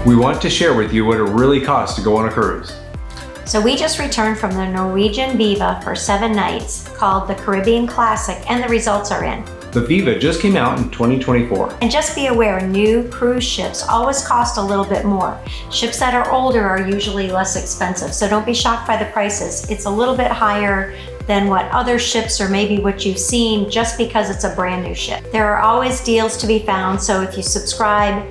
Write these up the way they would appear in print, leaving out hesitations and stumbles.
we want to share with you what it really costs to go on a cruise. So we just returned from the Norwegian Viva for 7 nights called the Caribbean Classic, and the results are in. The Viva just came out in 2024. And just be aware, new cruise ships always cost a little bit more. Ships that are older are usually less expensive, so don't be shocked by the prices. It's a little bit higher than what other ships or maybe what you've seen just because it's a brand new ship. There are always deals to be found, so if you subscribe,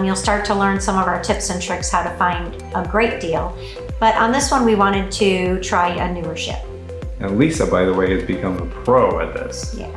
you'll start to learn some of our tips and tricks how to find a great deal. But on this one, we wanted to try a newer ship. And Lisa, by the way, has become a pro at this. Yeah.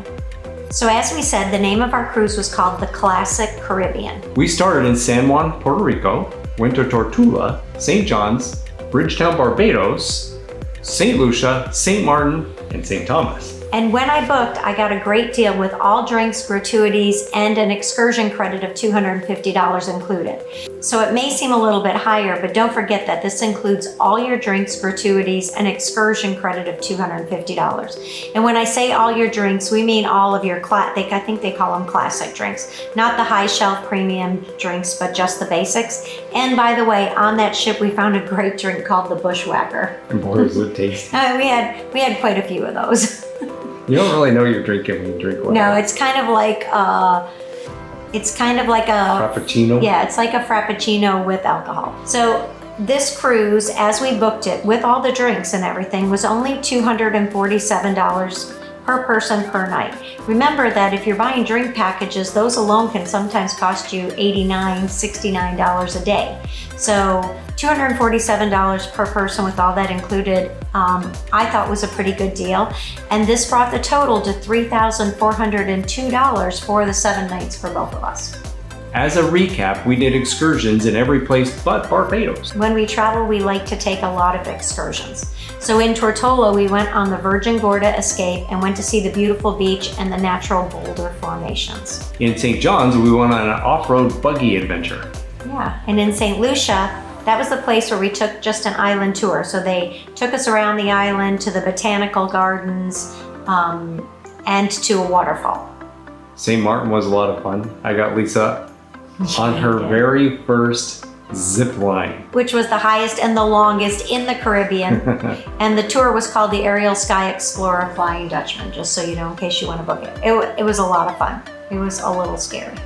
So as we said, the name of our cruise was called the Classic Caribbean. We started in San Juan, Puerto Rico, went to Tortola, St. John's, Bridgetown, Barbados, St. Lucia, St. Martin, and St. Thomas. And when I booked, I got a great deal with all drinks, gratuities, and an excursion credit of $250 included. So it may seem a little bit higher, but don't forget that this includes all your drinks, gratuities, and excursion credit of $250. And when I say all your drinks, we mean all of your, I think they call them classic drinks, not the high shelf premium drinks, but just the basics. And by the way, on that ship, we found a great drink called the Bushwhacker. And boy, does it taste. We had quite a few of those. You don't really know you're drinking when you drink one. No, it's kind of like a Frappuccino? Yeah, it's like a Frappuccino with alcohol. So this cruise, as we booked it, with all the drinks and everything, was only $247 per person per night. Remember that if you're buying drink packages, those alone can sometimes cost you $89, $69 a day. So $247 per person with all that included, I thought was a pretty good deal. And this brought the total to $3,402 for the 7 nights for both of us. As a recap, we did excursions in every place but Barbados. When we travel, we like to take a lot of excursions. So in Tortola, we went on the Virgin Gorda Escape and went to see the beautiful beach and the natural boulder formations. In St. John's, we went on an off-road buggy adventure. Yeah, and in St. Lucia, that was the place where we took just an island tour. So they took us around the island to the botanical gardens and to a waterfall. St. Martin was a lot of fun. I got Lisa on her very first zip line, which was the highest and the longest in the Caribbean. And the tour was called the Aerial Sky Explorer Flying Dutchman, just so you know, in case you want to book it. It was a lot of fun. It was a little scary.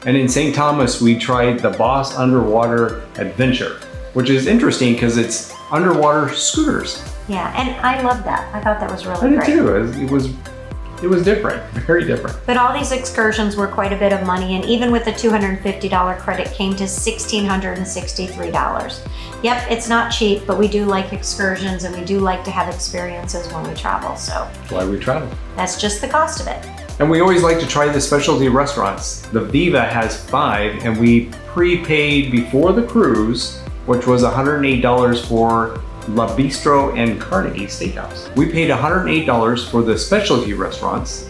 And in St. Thomas, we tried the Boss Underwater Adventure, which is interesting because it's underwater scooters. Yeah, and I loved that. I thought that was really great. I did too. It was different, very different. But all these excursions were quite a bit of money, and even with the $250 credit came to $1,663. Yep, it's not cheap, but we do like excursions and we do like to have experiences when we travel, so. That's why we travel. That's just the cost of it. And we always like to try the specialty restaurants. The Viva has 5, and we prepaid before the cruise, which was $108 for La Bistro and Carnegie Steakhouse. We paid $108 for the specialty restaurants,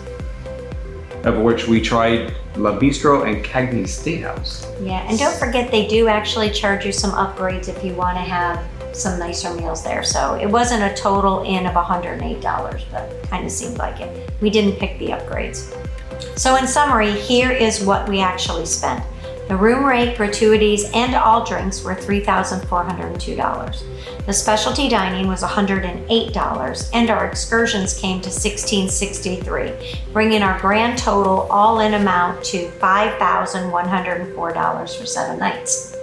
of which we tried La Bistro and Cagney Steakhouse. Yeah, and don't forget they do actually charge you some upgrades if you want to have some nicer meals there. So it wasn't a total in of $108, but kind of seemed like it. We didn't pick the upgrades. So in summary, here is what we actually spent. The room rate, gratuities, and all drinks were $3,402. The specialty dining was $108, and our excursions came to $1,663, bringing our grand total all-in amount to $5,104 for 7 nights.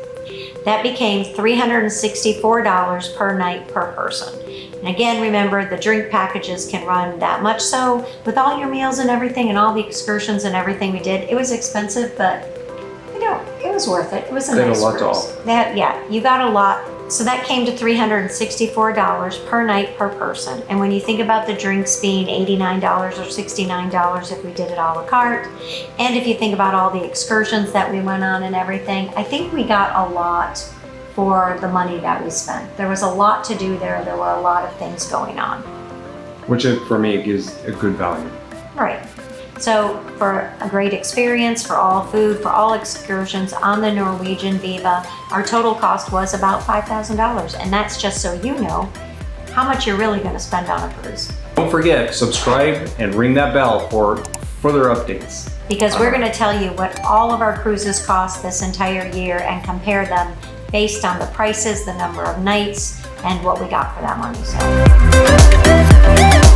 That became $364 per night per person. And again, remember, the drink packages can run that much. So with all your meals and everything and all the excursions and everything we did, it was expensive, but it was worth it. It was a nice cruise. Yeah, you got a lot. So that came to $364 per night per person. And when you think about the drinks being $89 or $69 if we did it a la carte, and if you think about all the excursions that we went on and everything, I think we got a lot for the money that we spent. There was a lot to do there. There were a lot of things going on. Which for me gives a good value. Right. So for a great experience, for all food, for all excursions on the Norwegian Viva, our total cost was about $5,000. And that's just so you know how much you're really going to spend on a cruise. Don't forget, subscribe and ring that bell for further updates. Because we're going to tell you what all of our cruises cost this entire year and compare them based on the prices, the number of nights, and what we got for that money. So.